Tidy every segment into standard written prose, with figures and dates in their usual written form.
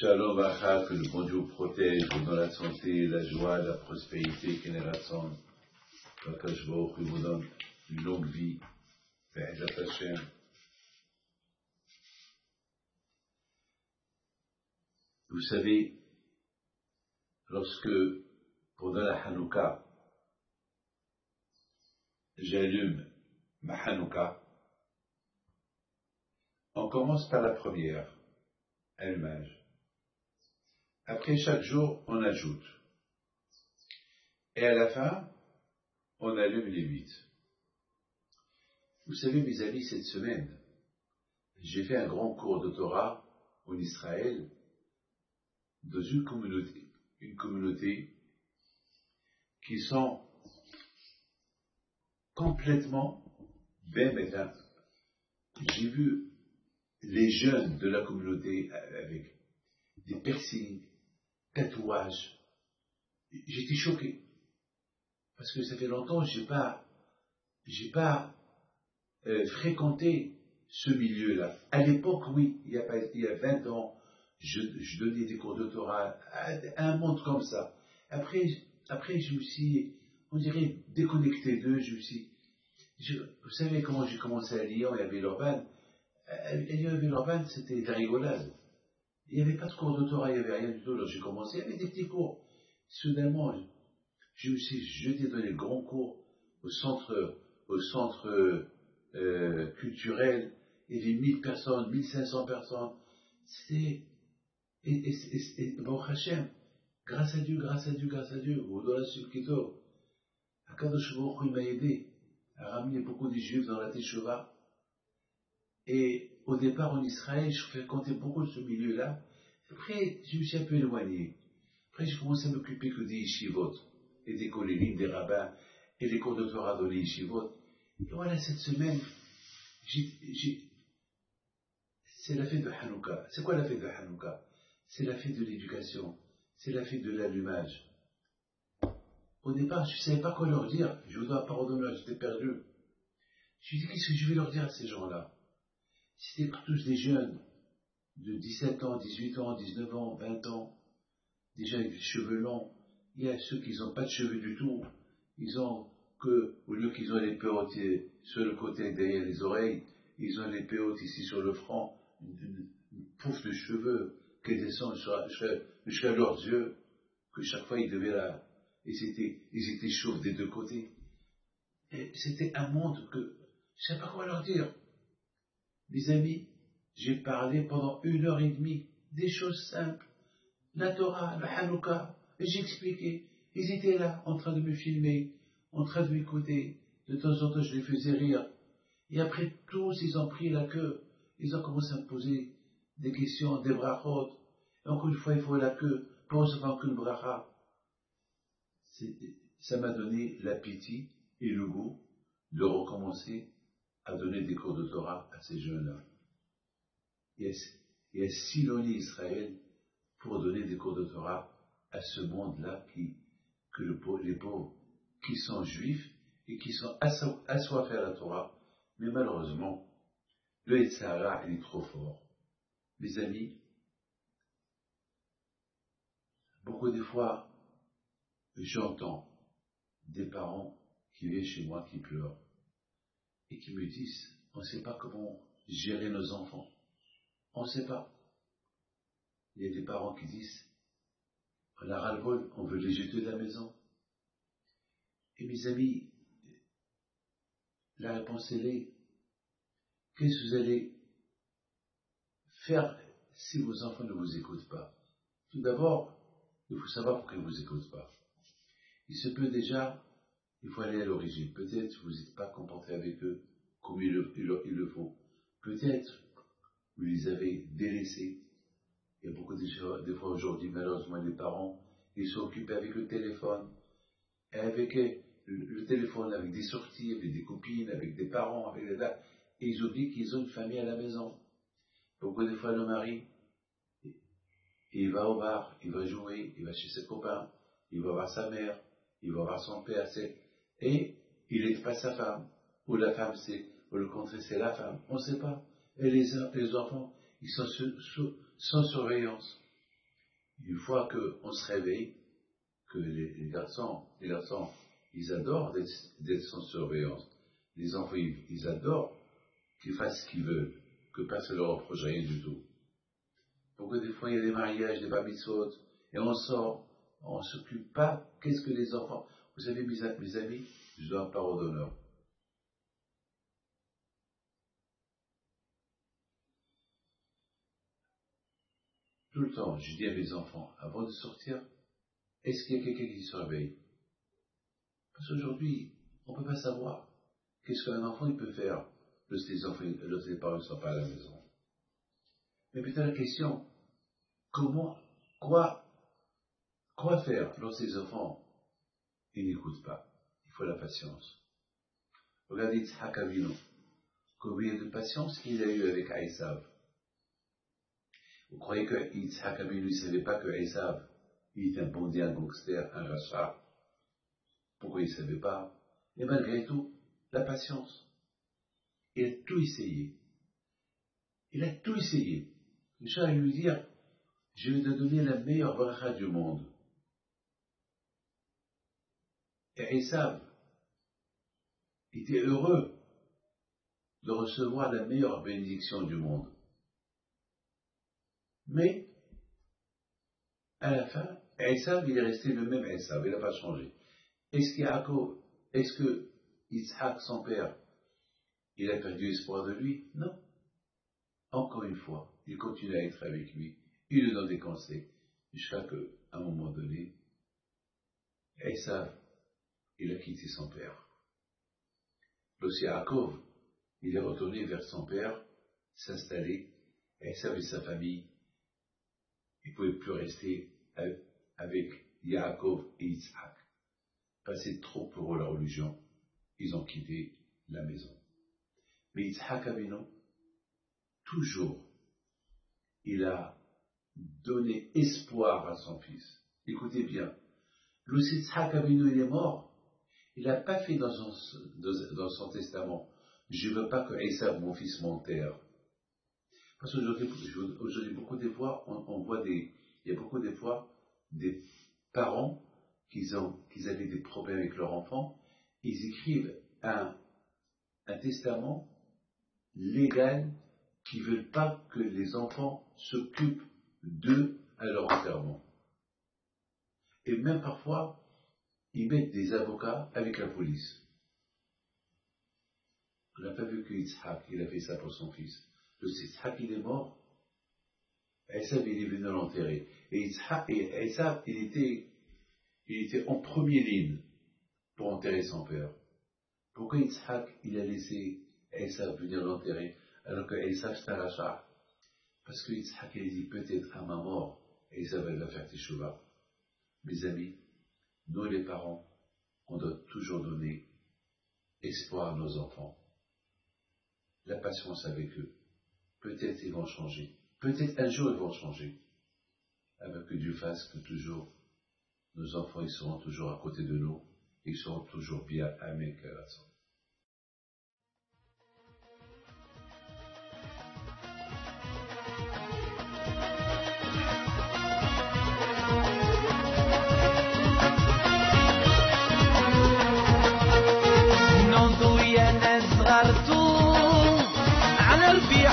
Shalom Achad, que le bon Dieu protège dans la santé, la joie, la prospérité, qu'il nous rassemble. Que je vous donne une longue vie. Vous savez, lorsque, pendant la Hanouka, j'allume ma Hanouka, on commence par la première, allumage. Après chaque jour, on ajoute. Et à la fin, on allume les 8. Vous savez, mes amis, cette semaine, j'ai fait un grand cours de Torah en Israël, dans une communauté qui sont complètement bénéfiques. J'ai vu les jeunes de la communauté avec des piercings, tatouages. J'étais choqué. Parce que ça fait longtemps que j'ai pas fréquenté ce milieu-là. À l'époque, oui, il y a 20 ans, je donnais des cours de Torah à un monde comme ça. Après, je me suis, on dirait, déconnecté d'eux. Vous savez comment j'ai commencé à Lyon et à Villeurbanne. À Lyon et Villeurbanne, c'était de la rigolade. Il n'y avait pas de cours de Torah, il n'y avait rien du tout. Alors j'ai commencé, il y avait des petits cours. Soudainement, je me suis jeté dans les grands cours au centre culturel. Il y avait 1000 personnes, 1500 personnes. C'était, et Baruch Hashem, grâce à Dieu, au Dola Subkito, Akadosh Baruch Hu m'a aidé à ramener beaucoup de Juifs dans la Teshuvah. Et au départ en Israël, je fréquentais beaucoup ce milieu-là. Après, je me suis un peu éloigné. Après, j'ai commencé à m'occuper que des yeshivot, et des kolélim, des rabbins, et des cours de Torah dans les yeshivot. Et voilà, cette semaine, c'est la fête de Hanouka. C'est quoi la fête de Hanouka? C'est la fête de l'éducation. C'est la fête de l'allumage. Au départ, je ne savais pas quoi leur dire. Je vous dois pardonner, j'étais perdu. Je me suis dit, qu'est-ce que je vais leur dire à ces gens-là? C'était tous des jeunes de 17 ans, 18 ans, 19 ans, 20 ans, déjà avec des cheveux longs. Il y a ceux qui n'ont pas de cheveux du tout. Ils ont que, au lieu qu'ils ont les péotes sur le côté derrière les oreilles, ils ont les péotes ici sur le front, une pouffe de cheveux qui descend jusqu'à leurs yeux, que chaque fois ils devaient là, ils étaient chauves des deux côtés. Et c'était un monde que, je ne sais pas quoi leur dire. Mes amis, j'ai parlé pendant 1h30 des choses simples. La Torah, la Hanouka, et j'ai expliqué. Ils étaient là, en train de me filmer, en train de m'écouter. De temps en temps, je les faisais rire. Et après, tous, ils ont pris la queue. Ils ont commencé à me poser des questions, des brachot. Et encore une fois, il faut la queue pour recevoir qu'une bracha. Ça m'a donné l'appétit et le goût de recommencer à donner des cours de Torah à ces jeunes-là. Et à sillonner Israël pour donner des cours de Torah à ce monde-là les pauvres, qui sont juifs et qui sont assoiffés à la Torah, mais malheureusement, le Yetzirah est trop fort. Mes amis, beaucoup de fois, j'entends des parents qui viennent chez moi, qui pleurent, et qui me disent, on ne sait pas comment gérer nos enfants. On ne sait pas. Il y a des parents qui disent, on a ras-le-bol, on veut les jeter de la maison. Et mes amis, la réponse est, qu'est-ce que vous allez faire si vos enfants ne vous écoutent pas? Tout d'abord, il faut savoir pourquoi ils ne vous écoutent pas. Il se peut déjà, il faut aller à l'origine. Peut-être vous n'êtes pas comporté avec eux comme il le faut. Peut-être vous les avez délaissés. Il y a beaucoup de fois aujourd'hui, malheureusement, les parents, ils sont occupés avec le téléphone. Et avec le téléphone, avec des sorties, avec des copines, avec des parents, avec des dates. Et ils oublient qu'ils ont une famille à la maison. Beaucoup de fois, le mari, il va au bar, il va jouer, il va chez ses copains, il va voir sa mère, il va voir son père, et il n'aide pas sa femme. Ou la femme, ou le contraire, c'est la femme. On ne sait pas. Et les enfants, ils sont sans surveillance. une fois qu'on se réveille, que les garçons, ils adorent d'être sans surveillance. Les enfants, ils adorent qu'ils fassent ce qu'ils veulent, que personne ne leur reproche rien du tout. Pourquoi des fois il y a des mariages, des bar mitzvot, et on sort, on ne s'occupe pas, qu'est-ce que les enfants... Vous savez, mes amis, je dois un parole d'honneur. Tout le temps, je dis à mes enfants, avant de sortir, est-ce qu'il y a quelqu'un qui surveille? Parce qu'aujourd'hui, on ne peut pas savoir qu'est-ce qu'un enfant il peut faire lorsque les parents ne sont pas à la maison. Mais peut-être la question, quoi faire lorsque les enfants ils n'écoutent pas? Il faut la patience. Regardez Yitzhak Avinu, combien de patience il a eu avec Esav. Vous croyez que Yitzhak Avinu ne savait pas que Esav il est un bandit, un gangster, un rachat? Pourquoi il ne savait pas? Et malgré tout, la patience. Il a tout essayé. Il a tout essayé. Le chat allait lui dire, je vais te donner la meilleure bracha du monde. Et Esav était heureux de recevoir la meilleure bénédiction du monde. Mais, à la fin, Esav, il est resté le même Esav, il n'a pas changé. Est-ce que Yitzhak, son père, il a perdu espoir de lui? Non. Encore une fois, il continue à être avec lui, il lui donne des conseils, jusqu'à qu'à un moment donné, Esav, il a quitté son père. Lorsque Yaakov, il est retourné vers son père, s'installer, Esav et sa famille, il ne pouvait plus rester avec Yaakov et Yitzhak. Passer trop pour la religion, ils ont quitté la maison. Mais Yitzhak Avinu, toujours, il a donné espoir à son fils. Écoutez bien, lorsque Yitzhak Avinu il est mort, il n'a pas fait dans son testament, je ne veux pas que Esav, mon fils, m'enterre. Parce qu'aujourd'hui, beaucoup des fois, il y a beaucoup des fois des parents qu'ils avaient des problèmes avec leur enfant, ils écrivent un testament légal qui ne veut pas que les enfants s'occupent d'eux à leur enterrement. Et même parfois, ils mettent des avocats avec la police. On n'a pas vu que Yitzhak, il a fait ça pour son fils. Le Yitzhak, il est mort. Esav, il est venu l'enterrer. Et Esav, il était en première ligne pour enterrer son père. Pourquoi Yitzhak, il a laissé Esav venir l'enterrer, alors que Esav, c'est un rachat? Parce que Yitzhak, il a dit, peut-être à ma mort, Esav, elle va faire teshuva. Mes amis, nous les parents, on doit toujours donner espoir à nos enfants. La patience avec eux. Peut-être ils vont changer. Peut-être un jour ils vont changer. Avec que Dieu fasse que toujours nos enfants ils seront toujours à côté de nous. Ils seront toujours bien. Amen.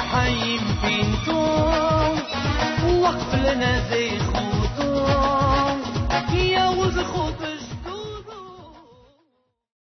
حي بنتو وقف لنا زي